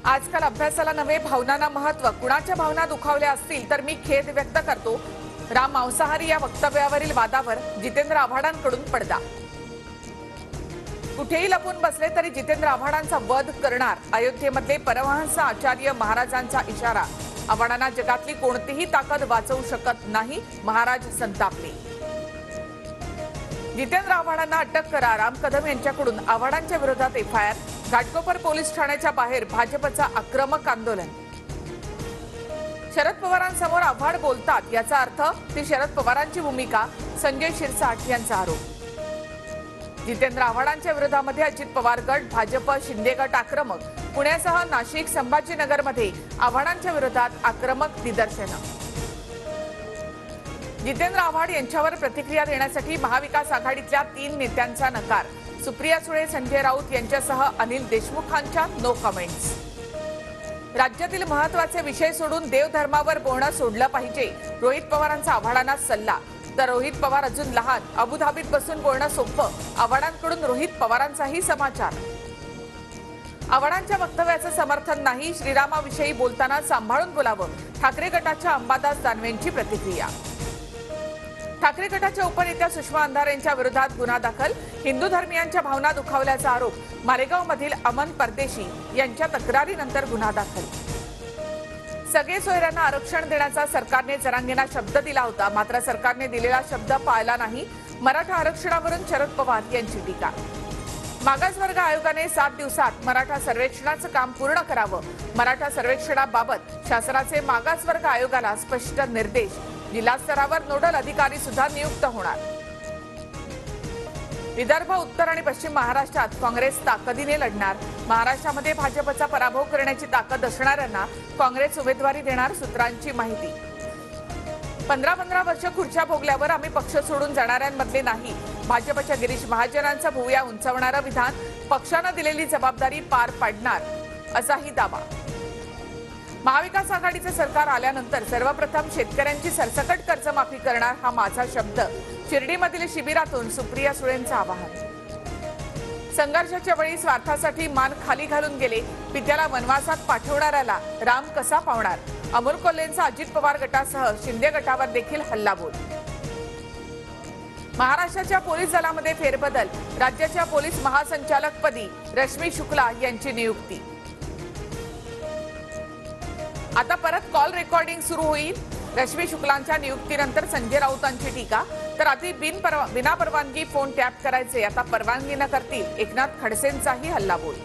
आजकाल अभ्यासाला नव्हे भावनांना महत्व। कुणाच्या भावना दुखावल्या असतील तर मी खेद व्यक्त करतो। राम मांसाहारी या वक्तव्यावरील वादावर जितेंद्र आव्हाडांकडून पडदा। कुठेही लपून बसले तरी जितेंद्र आव्हाडांचा वध करणार, अयोध्येमधले परमहंस आचार्य महाराजांचा इशारा। आव्हाडांना जगातली कोणतीही ताकद वाचवू शकत नाही, महाराज संतापले। जितेंद्र आव्हाडांना अटक करा, राम कदम यांच्याकडून आव्हाडांच्या विरोधात एफआयआर। घाटकोपर पोलीस ठाण्याच्या बाहेर भाजपचा आक्रमक आंदोलन। शरद पवारांसमोर आव्हाड बोलतात याचा अर्थ ती शरद पवारांची भूमिका, संजय शिरसाट यांचा आरोप। जितेंद्र आव्हाडांच्या विरोधामध्ये अजित पवार गट, भाजप, शिंदे गट आक्रमक। पुण्यासह नाशिक, संभाजीनगरमध्ये आव्हाडांच्या विरोधात आक्रमक निदर्शनं। जितेंद्र आव्हाड यांच्यावर प्रतिक्रिया देण्यासाठी महाविकास आघाडीतल्या 3 नेत्यांचा नकार। सुप्रिया सुळे, संजय राऊत यांच्यासह अनिल देशमुखांच्या नो कमेंट्स। राज्यातील महत्त्वाचे विषय सोडून देवधर्मावर बोलणं सोडलं पाहिजे, रोहित पवारांचा आव्हाडांना सल्ला। तर रोहित पवार अजून लहान, अबुधाबीत बसून बोलणं सोपं, आव्हाडांकडून रोहित पवारांचाही समाचार। आव्हाडांच्या वक्तव्याचं समर्थन नाही, श्रीरामाविषयी बोलताना सांभाळून बोलावं, ठाकरे गटाच्या अंबादास दानवेंची प्रतिक्रिया। ठाकरे गटाच्या उपनेत्या सुषमा अंधारे यांच्या विरोधात गुन्हा दाखल। हिंदू धर्मियांच्या भावना दुखावल्याचा आरोप, मालेगावमधील अमन परदेशी यांच्या तक्रारीनंतर गुन्हा दाखल। सगळे सोयऱ्यांना आरक्षण देण्याचा सरकारने जरांगेंना शब्द दिला होता, मात्र सरकारने दिलेला शब्द पाळला नाही। मराठा आरक्षणावरून शरद पवार यांची टीका। मागासवर्ग आयोगाने 7 दिवसात मराठा सर्वेक्षणाचं काम पूर्ण करावं। मराठा सर्वेक्षणाबाबत शासनाचे मागासवर्ग आयोगाला स्पष्ट निर्देश। जिल्हा स्तरावर नोडल अधिकारी सुद्धा नियुक्त होणार। विदर्भ, उत्तर आणि पश्चिम महाराष्ट्रात काँग्रेस ताकदीने लढणार। महाराष्ट्रामध्ये भाजपचा पराभव करण्याची ताकद असणाऱ्यांना काँग्रेस उमेदवारी देणार, सूत्रांची माहिती। 15-15 वर्ष खुर्च्या भोगल्यावर आम्ही पक्ष सोडून जाणाऱ्यांमधले नाही। भाजपच्या गिरीश महाजनांचं भुवया उंचावणारं विधान, पक्षानं दिलेली जबाबदारी पार पाडणार, असाही दावा। महाविकास आघाडीचे सरकार आल्यानंतर सर्वप्रथम शेतकऱ्यांची सरसकट कर्जमाफी करणार, हा माझा शब्द। शिर्डीमधील शिबिरातून सुप्रिया सुळेंचं आवाहन। संघर्षाच्या वेळी स्वार्थासाठी मान खाली घालून गेले, पित्याला वनवासात पाठवणाऱ्याला राम कसा पावणार। अमोल कोल्हेंचा अजित पवार गटासह शिंदे गटावर देखील हल्लाबोल। महाराष्ट्राच्या पोलीस दलामध्ये फेरबदल, राज्याच्या पोलीस महासंचालकपदी रश्मी शुक्ला यांची नियुक्ती। आता परत कॉल रेकॉर्डिंग सुरू होईल। रश्मी शुक्लांच्या नियुक्तीनंतर संजय राऊतांची टीका, तर आधी बिना परवानगी फोन टॅप करायचे, आता परवानगी न करतील, एकनाथ खडसेंचाही हल्लाबोल।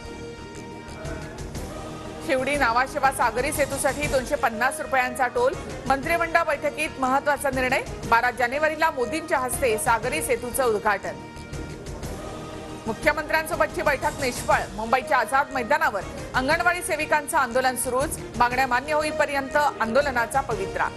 शिवडी नावाशेवा सागरी सेतूसाठी 250 रुपयांचा टोल, मंत्रिमंडळ बैठकीत महत्त्वाचा निर्णय। 12 जानेवारीला मोदींच्या हस्ते सागरी सेतूचं उद्घाटन। मुख्यमंत्र्यांसोबतची बैठक निष्फळ, मुंबईच्या आझाद मैदानावर अंगणवाडी सेविकांचं आंदोलन सुरूच, मागण्या मान्य होईपर्यंत आंदोलनाचा पवित्रा।